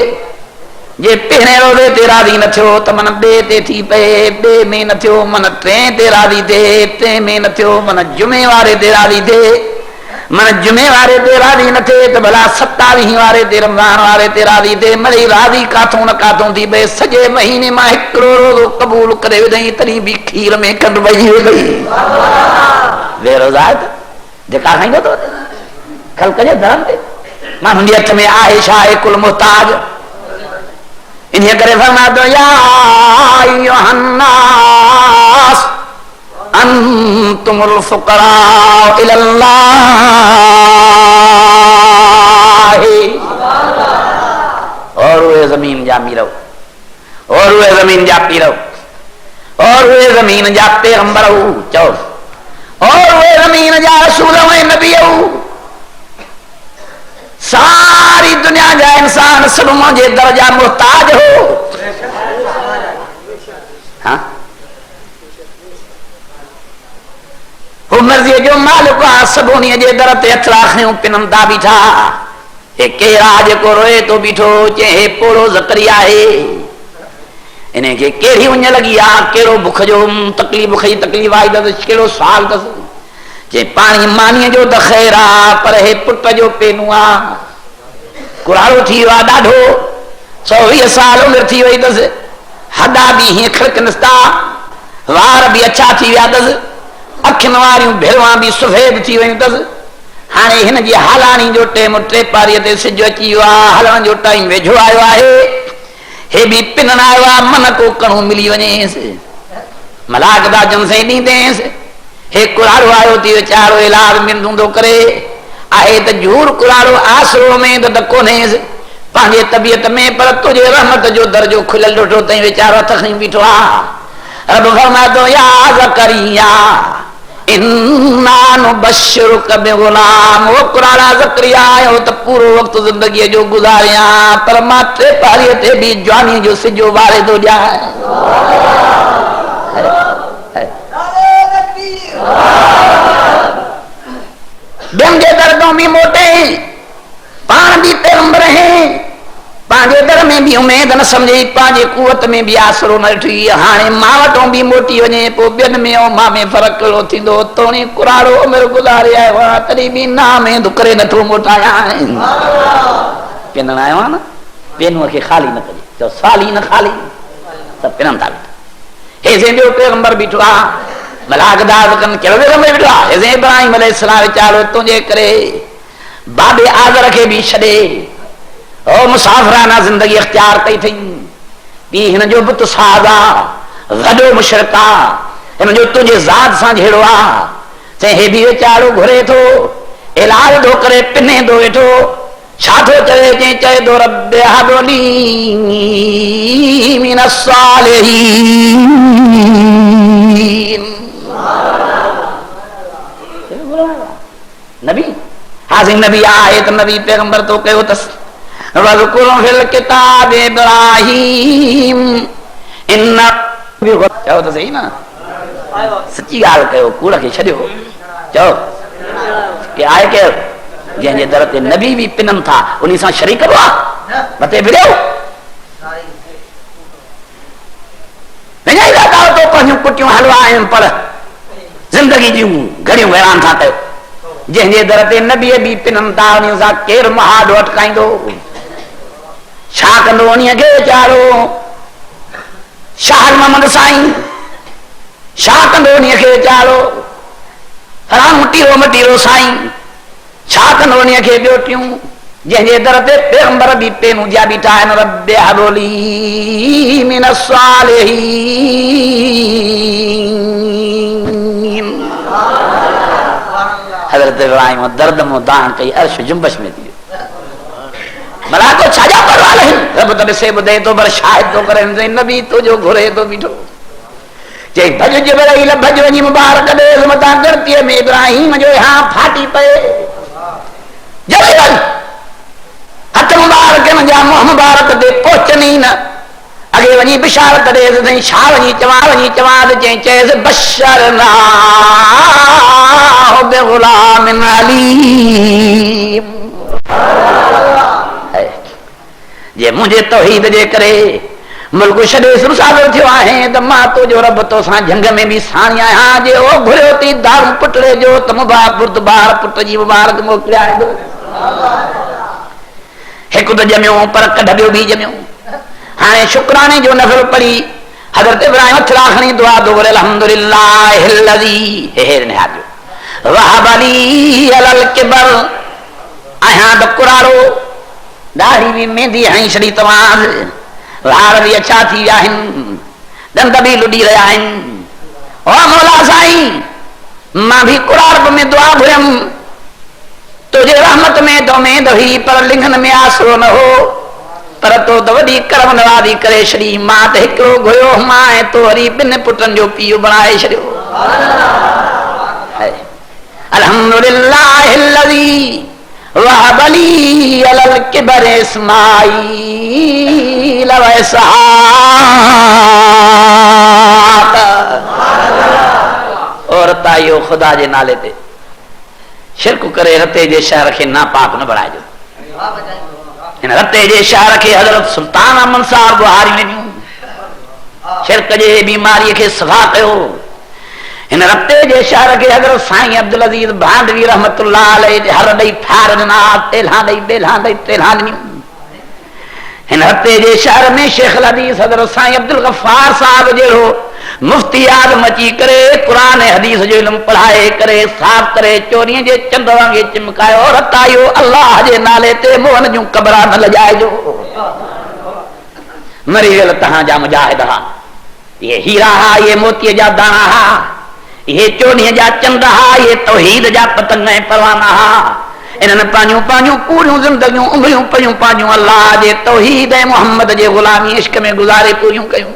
जे पहिरें रोज़े ते राज़ी न थियो त मन ॿिए ते थी पए ॿिए में न थियो मन टे ते राज़ी थिए टे में न थियो मन जुमे वारे ते राज़ी थिए मन जुमे वारे ते राज़ी न थिए त भला 27 वारे ते रमज़ान वारे ते राज़ी थिए मिड़ई राज़ी काथों न काथों थी पए सॼे महीने मां हिकिड़ो रोज़ो क़बूल करे विधई तॾहिं बि खीर में खंडु वही वई बेरोज़ा जेका खाईंदो अथव ख़ल्क़ जे धर्म ते माण्हुनि जे हथ में आहे छा आहे कुल मुहताज इन करे फरमातो या अय्युहन्नास अंतुमुल फुकरा इलल्लाह और वे जमीन जा मीरो और वे जमीन जा पीरो और वे जमीन जा पैगंबर चओ और वे जमीन जा रसूल ऐं नबी सारी दुनिया जा इंसान सब मुझे दर्जा मुहताज हो हाँ मर्जी जो मालिक आहे सभोनी जे दर ते हथ राखियूं पिननि था बीठा हे केरा जेको रोए तो बीठो चए पोड़ो ज़करिया आहे इनखे कहिड़ी उञ लॻी आहे कहिड़ो बुख जो तकलीफ़ खई तकलीफ़ आई अथसि कहिड़ो सुवाल अथसि चए पाणी मानीअ जो त ख़ैर आहे पर हे पुट जो पेनू आहे कुराड़ो थी वियो आहे ॾाढो 120 साल उमिरि थी वई अथसि हॾा बि हीअं खिड़कनिस था वार बि अछा थी विया अथसि अखियुनि वारियूं भेरवां बि सफ़ेद थी वियूं अथसि हाणे हिन जी हालाणी जो टेम टे पारीअ ते सिज अची वियो आहे हलण जो टाइम वेझो आयो आहे हे बि पिनण आयो आहे मन को कणो मिली वञेसि मलाक था जन सां ॾींदेसि हे कुराड़ो आयो थी वीचारो इलाज मिंदूं थो करे आहे त झूर कुराड़ो आसरो में त कोन्हेसि पंहिंजे तबियत में पर तुंहिंजे रहमत जो दर्जो खुलियल ॾिठो अथई वीचारो हथ खणी बीठो आहे रब फरमातो या ज़करिया इन्ना नुबश्शिरुक बिगुलाम। वो कुरान ज़करिया आयो तो पूरो वक्त जिंदगी जो गुजारिया पर माथे पारी ते भी जवानी जो सिजो वारे दो जाए। बेंगे दर्दों भी मोटे पान भी पैगंबर हैं पांजे दर में भी उम्मीद न समझी पांजे कुवत में भी आसरो न थी हाणे मावटों भी मोटी वने पो बेन में ओ मां में फर्क लो थींदो तोणी कुराड़ो उमर गुजारे आयो आ तरी भी ना में दुकरे न थो मोटाया पिनण आयो आ न पेनुआ के खाली न कजे तो साली न खाली सब पिनन था हे जे जो पैगंबर बीठो आ मलाकदार कन केड़ो पैगंबर बीठो आ हे इब्राहिम अलैहिस्सलाम चालो तुझे करे बाबे आज़र के भी छड़े ओ मुसाफिराना जिंदगी इख्तियार कई थी भी हिन जो बुत सादा गडो मुशरका हिन जो तुझे जात सा झेड़ो आ चे हे भी वेचारो घुरे थो इलाज दो करे पिने दो वेठो छा थो चवे चे चए दो रब हबली मिन सालिहीन। नबी हाज़िर नबी आए तो नबी पैगंबर तो कहो तस वज़कुर फिल किताब इब्राहीम इन्ना चओ तो सही ना सच्ची गाल कयो कूड़ के छड़ियो चओ के आए के जंहिंजे दर ते नबी भी पिनन था उन्हीं सां शरीक करो मते भिड़ो वञाई था तो पंहिंजूं कुटियूं हलवा आहिनि पर जिंदगी जूं घड़ियूं हैरान था कयो जंहिंजे दर ते नबी भी पिनन था उन्हीं सां केरु महाडो अटकाईंदो छा कंदो उन्हीं खे वीचारो शाह मोहम्मद साईं छा कंदो उन्हीं खे वीचारो हराम मटीरो साईं छा कंदो उन्हीं खे ॿियोटियूं जंहिंजे दर ते पैगंबर भी पेनू जा बीठा आहिनि रब हबली मिन सालिहीन। हज़रत इब्राहिम दर्द मो दान कई अर्श जुंबश में थी मलाको छाजा परवाह नहीं रब तब से बुदे तो बर शाहिद तो करे नबी तो जो घुरे तो बीठो जे भज जिब्राइल भज वनी मुबारक दे मता करती में इब्राहिम जो यहां फाटी पे जल्दी हथ मुबारक में जा मुंह मुबारक दे पहुंचनी न अगे वनी बिशारत दे सही छा वनी चवा जे चेस बशरना बिगुलाम अलीम। जे मुझे तौहीद जे करे मुल्क छॾे सुरसागर थियो आहे त मां तुंहिंजो रब तोसां जंग में भी साणी आहियां जे ओ घुरियो थी दारू पुटड़े जो त मुबारक बार पुट जी मुबारक मोकिलियां हिकु त ॼमियो पर कढ ॿियो भी ॼमियो हाणे शुक्राने जो नफ़ल पढ़ी हज़रत इब्राहिम हथड़ा खणी दुआ दो करे अल्हम्दुलिल्लाहिल्लज़ी हे निहारियो वहबली अलल किबर आहियां त कुराड़ो दाढ़ी भी मेहंदी हणी छड़ी तवाज़ वार भी अच्छा थी विया आहिनि दंद भी लुॾी रहिया आहिनि ओ मौला साईं मां भी कुराड़ में दुआ घुरयमि तुझे रहमत में तो में दही पर लिंगन में आसरो न हो पर तो त वॾी करम नवाज़ी करे छड़ी मां त हिकिड़ो घुरियो मां ऐं तो वरी ॿिनि पुटनि जो पीउ बणाए छॾियो अल्हम्दुलिल्लाहिल्लज़ी वहबली अलल किबर इस्माईल व इसहाक। और ताइयो खुदा जे नाले ते शिरक करे रते जे शहर खे नापाक न बणाइजो इन रते जे शहर खे हज़रत सुल्तान अहमद साहब बुहारी ॾिनियूं शिरक जे बीमारी खे सफ़ा कयो इन रते जे शहर के हज़रत साईं अब्दुल अजीज भांडवी रहमतुल्लाह अलैहि हर ॾई फार ॾिना तेल्हा ॾई बेल्हा ॾई तेल्हा ॾिनियूं इन रते जे शहर में शेख हदीस हज़रत साईं अब्दुल गफ्फार साहब जहिड़ो मुफ्ती आदम अची करे कुरान हदीस जो इल्म पढ़ाए करे साफ़ करे चोरीअ जे चंद वांगे चिमकायो रतायो अल्लाह जे नाले ते मोहन जूं कबरा न लॼाइजो मरी वियल तव्हां जा मुजाहिद हा ये हीरा हा ये मोतीअ जा दाणा हा ये चोरीअ जा चंद हा ये तौहीद जा पतंग ऐं परवाना हा इन्हनि पंहिंजूं पंहिंजूं पूरियूं ज़िंदगियूं उमरियूं पयूं पंहिंजूं अल्लाह जे तौहीद ऐं मोहम्मद जे ग़ुलामी इश्क में गुज़ारे पूरियूं कयूं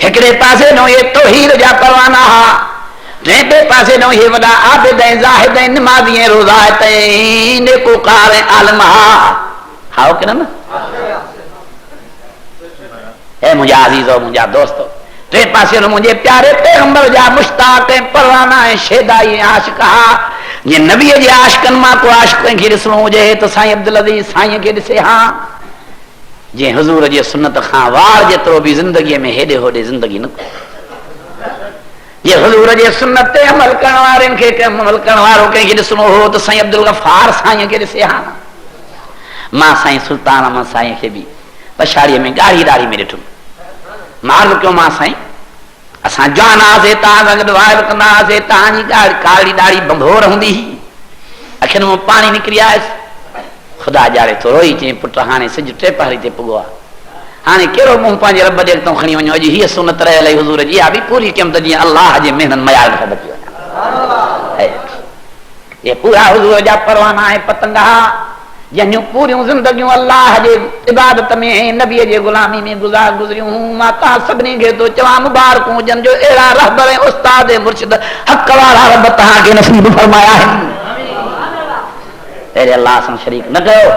हिकिड़े पासे नो ये तौहीद जा परवाना हा टे पासे ॾों हे वॾा आबिद ऐं ज़ाहिद ऐं निमाज़ी ऐं रोज़ात ऐं नेकोकार ऐं आलिम हाओ कि न ऐं मुंहिंजा अज़ीज़ो मुंहिंजा दोस्तो टे पासे मुंहिंजे प्यारे पैगंबर जा मुश्ताक ऐं परवाना ऐं शेदाई ऐं आशिक जे नबीअ जे आशिकनि मां को आशिक खे ॾिसणो हुजे त साईं अब्दुल अज़ीज़ साईं खे ॾिसे हा जे हुज़ूर जे सुन्नत खां वार जेतिरो बि ज़िंदगीअ में हेॾे होॾे ज़िंदगी न जे हुज़ूर जे सुन्नत ते अमल करण वारनि खे अमल करण वारो कंहिंखे ॾिसणो हो त साईं अब्दुल गफ़ार साईं खे ॾिसे हा मां साईं सुल्तान अहमद साईं खे बि पछाड़ीअ में ॻाढ़ी दाढ़ी में ॾिठुमि मां अर्ज़ु कयो मां साईं असां जवान हुआसीं तव्हां सां गॾु वाइब कंदा हुआसीं तव्हांजी कारी दाढ़ी बंभोर हूंदी हुई अखियुनि मां पाणी निकिरी आयुसि ख़ुदा ॼाणे थो रोई चई पुट हाणे सिज टे पहरी ते पुॻो आहे हाणे कहिड़ो मुंहुं पंहिंजे रब जे अॻितां खणी वञो अॼु हीअ सुनत रहियल आहे हुज़ूर जी इहा बि पूरी कयमि त जीअं अलाह जे महिननि मयार खां बची वञा इहे पूरा हुज़ूर जा परवाना ऐं पतंगा जंहिंजूं पूरियूं ज़िंदगियूं अलाह जे इबादत में ऐं नबीअ जे ग़ुलामी में गुज़रियूं मां तव्हां सभिनी खे थो चवां मुबारकूं हुजनि जो अहिड़ा रहबर ऐं उस्ताद ऐं मुर्शिद हक़ वारा रब तव्हांखे नसीब फरमाया आहिनि अहिड़े अलाह सां शरीक न कयो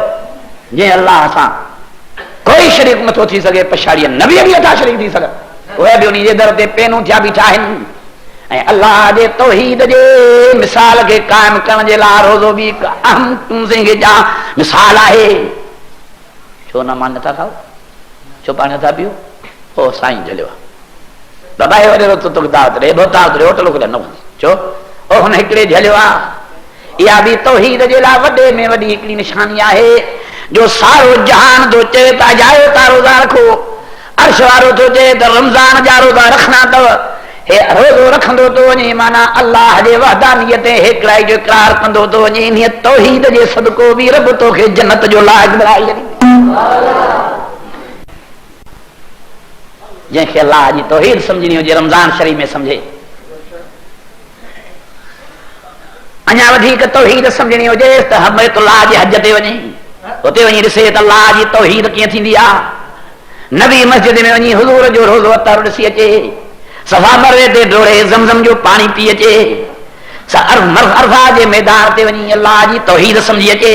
जंहिं अलाह सां कोई शरीक नथो थी सघे पछाड़ीअ नबीअ बि नथा शरीक थी सघनि उहे बि उन जे दर ते पेनूं थिया बीठा आहिनि ऐं अल्लाह जे तौहीद जे मिसाल खे क़ाइम करण जे लाइ रोज़ो बि अहम जा मिसाल आहे छो न मां नथा खाओ छो पाणी नथा पियो ओ साईं जलियो बाबा वॾे तोखे दावत ॾे दावत ॾे होटल खोले न छो ओ हुन हिकिड़े झलियो आहे इहा बि तौहीद जे लाइ वॾे में वॾी हिकिड़ी निशानी आहे जो सारो जहान थो चए त जायो था रोज़ा रखो अर्श वारो थो चए त रमज़ान जा रोज़ा रखना अथव हे रोज़ो रखंदो थो वञे माना अल्लाह जे वहदानियत ऐं हिकिड़ाई जो इक़रार कंदो थो वञे इन तौहीद जे सदको बि रब तोखे जन्नत जो लाइक़ बणाई जंहिंखे अल्लाह जी तौहीद सम्झणी हुजे रमज़ान शरीफ़ में सम्झे अञा वधीक तौहीद सम्झणी हुजे त बैतुल्लाह जे हज ते वञे उते वञी ॾिसे त अल्लाह जी तौहीद कीअं थींदी आहे नबी मस्जिद में वञी हुज़ूर जो रोज़ो अतर ॾिसी अचे सफ़ा मरवे ते डोड़े ज़मज़म जो पाणी पी अचे अरफा जे मैदान ते वञी अल्लाह जी तौहीद सम्झी अचे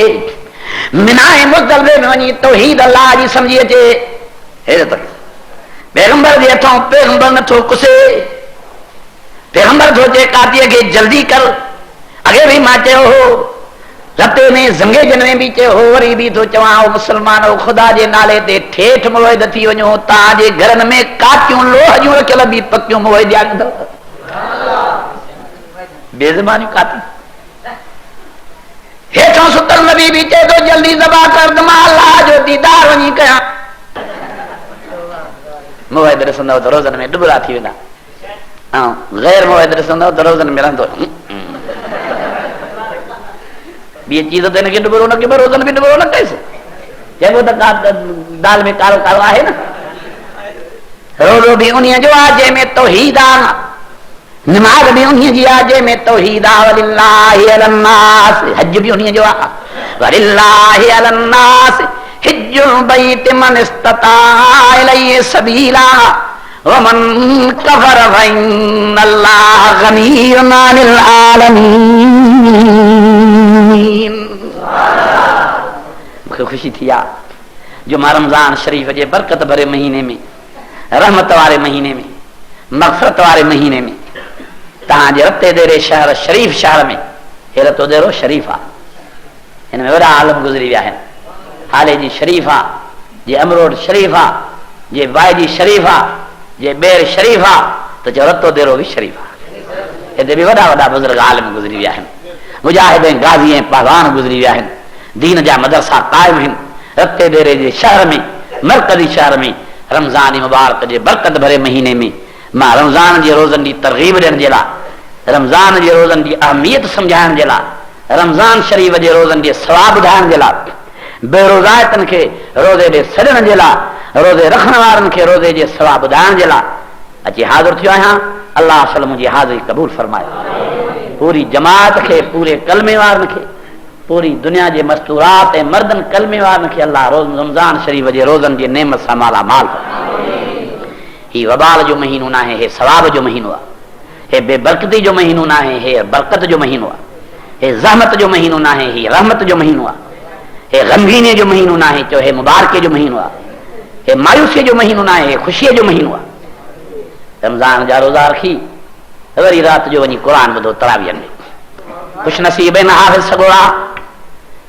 मिना ऐं मुज़दलिफ़े में वञी तौहीद अल्लाह जी सम्झी अचे हैरत पैगंबर जे हथों पैगंबर नथो कुसे पैगंबर थो चए कातीअ खे जल्दी कर अॻे बि मां चयो हो रते में ज़ंगेजन में बि चयो हो वरी बि थो चवां मुस्लमानो ख़ुदा जे नाले ते ठेठ मुवहिद थी वञो तव्हांजे घरनि में काटियूं लोह जूं रखियल बि पकियूं मुवहिद अथव बेज़बानियूं कातियूं हेठों सुतल नबी बि चए थो जल्दी ज़बा कर त मां अल्लाह जो दीदार वञी कयां मुवहिद ॾिसंदव त रोज़नि में डुबरा थी वेंदा ऐं ग़ैर मुवहिद ॾिसंदव त रोज़नि में रहंदो ॿी चीज़ त हिनखे डुबरो न कयो रोज़नि बि डुबरो न कयुसि चइबो त दाल में कारो कारो आहे न रोज़ो बि उन्हीअ जो आहे जंहिंमें तौहीद आहे नमाज़ बि उन्हीअ जी आहे जंहिंमें तौहीद आहे वलिल्लाहि अलन्नास हज बि उन्हीअ जो आहे वलिल्लाहि अलन्नास हिज्जुल बैत मन इस्तता इलैहि सबीला वमन कफर फइन्नल्लाह गनिय्युन अनिल आलमीन मूंखे ख़ुशी थी आहे जो मां रमज़ान शरीफ़ जे बरकत भरे महीने में रहमत वारे महीने में मग़फ़रत वारे महीने में तव्हांजे रते देरे शहर शरीफ़ शहर में हे रतो देरो शरीफ़ आहे हिन में वॾा आलम गुज़री विया आहिनि हाले जी शरीफ़ आहे जे अमरोड शरीफ़ आहे जे वाइदी शरीफ़ आहे जे बेर शरीफ़ आहे त चयो रतो देरो बि शरीफ़ आहे हिते बि वॾा वॾा बुज़ुर्ग आलम गुज़री विया आहिनि मुजाहिद ऐं गाज़ी ऐं पहलवान गुज़री विया आहिनि दीन जा मदरसा क़ाइम आहिनि रते देरे जे शहर में मरकज़ी शहर में रमज़ान मुबारक जे बरकत भरे महीने में मां रमज़ान जे रोज़नि जी तरग़ीब ॾियण जे लाइ रमज़ान जे रोज़नि जी अहमियत सम्झाइण जे लाइ रमज़ान शरीफ़ जे रोज़नि जे सवाब ॿुधाइण जे लाइ बेरोज़ायतनि खे रोज़े ॾे सॾण जे लाइ रोज़े रखण वारनि खे रोज़े जे सवाब ॿुधाइण जे लाइ अची हाज़िर थियो आहियां अल्लाह सल मुंहिंजी हाज़िरी क़बूल फरमाए पूरी जमात खे पूरे कलमे वारनि खे पूरी दुनिया जे मस्तूरात ऐं मर्दनि कलमे वारनि खे अल्लाह रमज़ान शरीफ़ जे रोज़नि जे नेमत सां माला माल ही वबाल जो महीनो न आहे हे सवाब जो महीनो आहे हे बेबरकती जो महीनो ना है, हे बरकत जो महीनो आहे, हे ज़हमत जो महीनो ना है, हे रहमत जो महीनो आहे, हे गमगीने जो महीनो ना है, चो हे मुबारके जो महीनो आहे, हे मायूसीअ जो महीनो ना है, हे ख़ुशीअ जो महीनो आहे। रमज़ान जा रोज़ा रखी वरी राति जो वञी क़ुरान ॿुधो तरावीह में। ख़ुशि नसीब आहिनि हाफ़िज़ सॻोड़ा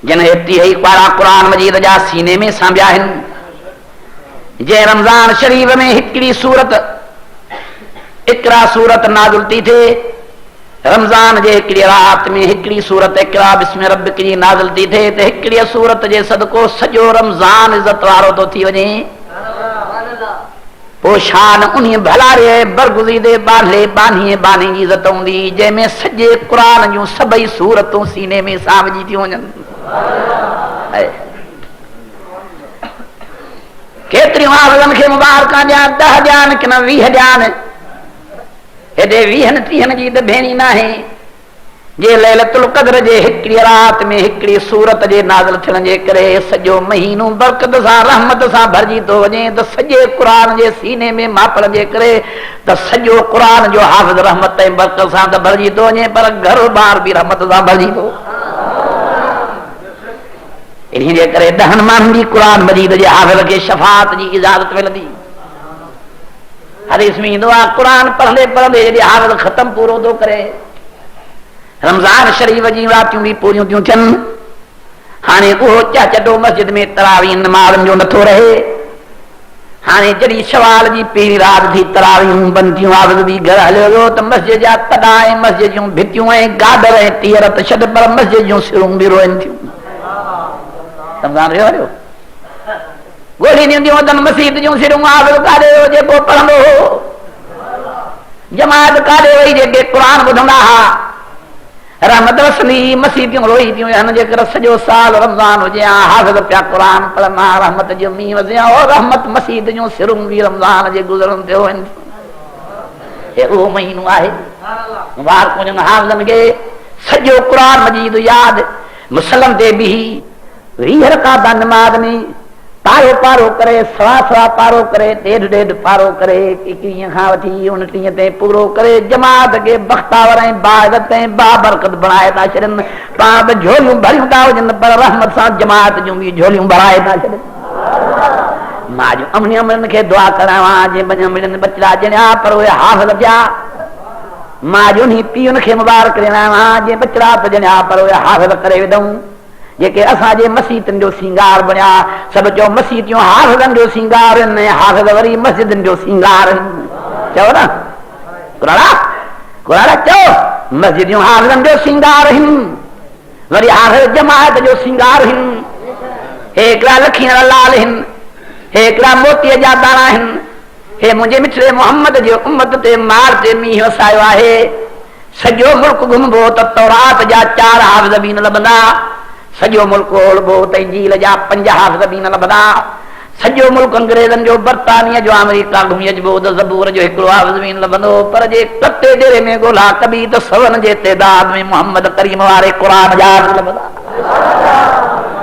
जिन एतिरी ही पारा क़ुरान मजीद जा सीने में सांभिया आहिनि। जंहिं रमज़ान शरीफ़ में हिकिड़ी सूरत इक़रा सूरत नाज़िल थी थिए, रमज़ान जे हिकिड़ी राति में हिकिड़ी सूरत इक़रा बिस्मि रब्बिक जी नाज़िल थी थिए त हिकिड़ी सूरत जे सदको सॼो रमज़ान इज़त वारो थो थी वञे। पोइ शान उन भलारे बरगुज़ीदे बांधे बानी बानी जी इज़त हूंदी जंहिंमें सॼे क़ुरान जूं सभई सूरतूं सीने में सामिजी थियूं वञनि। केतिरियूं हाफ़िज़नि खे मुबारकां ॾियां, 10 ॾियानि कि न 20 ॾियानि, हेॾे 20-30 जी त भेणी न आहे। जे लैलतुल क़द्र जे हिकिड़ी राति में हिकिड़ी सूरत जे नाज़िल थियण जे करे सॼो महीनो बरकत सां रहमत सां भरिजी थो वञे त सॼे क़ुरान जे सीने में मापण जे करे त सॼो क़ुरान जो हाफ़िज़ रहमत ऐं बरकत सां त भरिजी थो वञे, पर घर बार बि रहमत सां भरिजी थो। इन जे करे 10 माण्हुनि जी क़ुरान मजीद जे हाफ़िज़ खे शफ़ाअत जी इजाज़त मिलंदी। हदीस में ईंदो आहे क़ुरान पढ़ंदे पढ़ंदे जॾहिं हाफ़िज़ ख़तम पूरो थो करे, रमज़ान शरीफ़ जी रातियूं बि पूरियूं थियूं थियनि। हाणे उहो चटो मस्जिद में तरावी नमाज़नि जो नथो रहे। हाणे जॾहिं शवाल जी पहिरीं राति थी तरावियूं बंदि थियूं, हाफ़िज़ बि घर हलियो वियो त मस्जिद जा तॾा ऐं मस्जिद जूं भितियूं ऐं गादर ऐं तीर त छॾ, पर मस्जिद जूं सिरूं बि रोइनि थियूं। रमज़ान रहियो ॻोल्हींदियूं हूंदियूं अथनि मस्जिद जूं सिरूं, हाफ़िज़ काॾे हो जेको पढ़ंदो हो, जमात काॾे वई जेके क़ुरान ॿुधंदा हा। रहमत वसनी मस्जिदियूं रोई थियूं हन जे करे सॼो साल रमज़ान हुजे हाफ़िज़ पिया क़ुरान पढ़ंदा, रहमत जो मींहुं वसिया और रहमत मस्जिद जूं सिरूं बि रमज़ान जे गुज़रण ते हुअनि। हे उहो महीनो आहे मुबारक हुजनि हाफ़िज़नि खे। सॼो क़ुरान मजीद यादि मुसलम ते बि 20 रकात नमाज़ में पारो पारो करे, सवा पारो करे, ॾेढ पारो करे, 21 खां वठी 29 ते पूरो करे जमात खे बख़्तावर ऐं बाइज़त ऐं बाबरकत बणाए था छॾनि। पाण बि झोलियूं भरियूं था हुजनि, पर रहमत सां जमात जूं बि झोलियूं भराए था छॾनि। मां जो अमड़नि खे दुआ करां जे मिलनि बचड़ा ॼणिया पर उहे हाफ़िज़ थिया। मां जो उन्ही पीउनि खे मुबारक ॾियां जे बचड़ा त ॼणिया पर उहे हाफ़िज़ करे विधऊं। जेके असांजे मस्जिदनि जो सींगार बणिया, सभु चओ मस्जिदियूं हाफ़िज़नि जो सींगार आहिनि, हाफ़िज़ वरी मस्जिदनि जो सींगार आहिनि। चओ न क़ुरान चओ मस्जिदियूं हाफ़िज़नि जो सींगार आहिनि, वरी हाफ़िज़ जमात जो सींगार आहिनि। हे हिकिड़ा लखीअ लाल आहिनि, हे हिकिड़ा मोतीअ जा दाणा आहिनि। हे मुंहिंजे मिठड़े मोहम्मद जे उम्मत ते मार ते मींहुं वसायो आहे। सॼो मुल्क घुमबो त तौरात जा 4 हाफ़िज़ बि न लभंदा, सॼो मुल्क ओलबो त इंजील जा 5 हाफ़िज़ बि न लभंदा। सॼो मुल्क अंग्रेज़नि जो, बर्तानिया जो, अमेरिका घुमी अचबो त ज़बूर जो हिकिड़ो हाफ़िज़ बि न लभंदो। पर जे कटे डेरे में ॻोल्हा कबी त 100 जे तइदाद में मोहम्मद करीम वारे क़ुरान जा न लभंदा।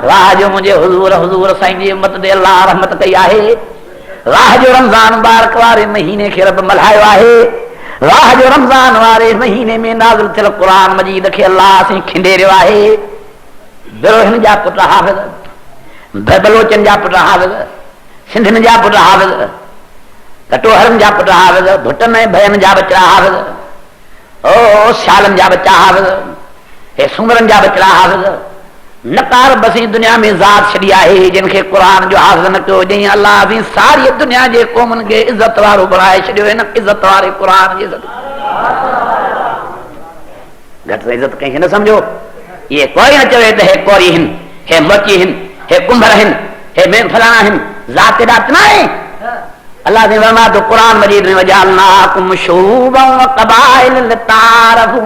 वाह जो मुंहिंजे हुज़ूर साईं जी उम्मत ते अल्लाह रहमत कई आहे। वाह जो रमज़ान मुबारक वारे महीने खे रब मल्हायो आहे। वाह जो रमज़ान वारे महीने में नाज़िल थियल क़ुरान मजीद खे अल्लाह साईं खिंडेरियो आहे। बिरोहिन जा पुट हाफ़िज़, बलोचन जा पुट हाफ़िज़, सिंधियुनि जा पुट हाफ़िज़, कटोहरनि जा पुट हाफ़िज़, भुटनि ऐं भयनि जा बचड़ा हाफ़िज़, ओ सियालनि जा बच्चा हाफ़िज़, हे सूमरनि जा बचड़ा हाफ़िज़। नकार बसी दुनिया में ज़ात छॾी आहे जिनखे क़ुरान जो हाफ़िज़ न कयो, जंहिं अल्लाह बि सारी दुनिया जे क़ौमुनि खे इज़त वारो बणाए छॾियो हिन इज़त वारे क़ुरान जी घटि इज़त कंहिंखे न सम्झो। ये कोई न चवे त हे कोरी हिन, हे मोची हिन, हे कुंभर हिन, हे में फलाना हिन, ज़ात दात न आहे। अल्लाह ने फरमाया तो कुरान मजीद में वजअलनाकुम शुऊबन व क़बाइल लितारफू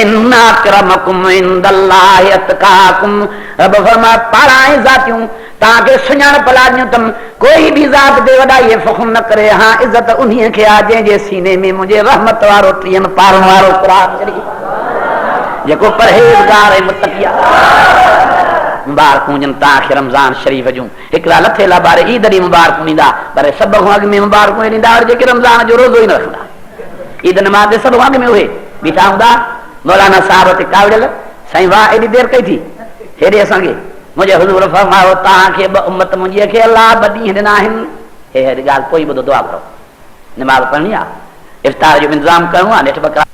इन्ना अक्रमकुम इंदल्लाहि अतकाकुम। रब फरमाया पाराए ज़ातियूं ताके सुञाणप लाॼियूं तम, कोई भी ज़ात दे वॾाई फ़ख्र न करे। हाँ इज़त उन्हीअ खे आहे जंहिंजे सीने में मुंहिंजे रहमत वारो 3 पारनि वारो क़ुरान शरीफ़ जेको परहेज़गार ऐं मुतक़ी आहे। मुबारकूं हुजनि तव्हांखे रमज़ान शरीफ़ जूं। हिकिड़ा लथे लाबारे ईद ॾींहुं मुबारकूं ॾींदा, पर सभ खां अॻु में मुबारकूं ॾींदा जेके रमज़ान जो रोज़ो ई न रखंदा। ईद नमाज़ सब वाग में हुए बीठा हूंदा मौलाना साहब ते कावड़ियल साईं वाह एॾी देर कई थी हेॾे असांखे मुंहिंजे हुज़ूर फरमायो तव्हांखे ॿ उम्मत मुंहिंजीअ खे अलाह ॿ ॾींहं ॾिना आहिनि हे हेॾी ॻाल्हि पोइ ॿुधो दुआ करो नमाज़ पढ़णी आहे इफ़्तार जो इंतज़ाम करिणो आहे नेठि ॿ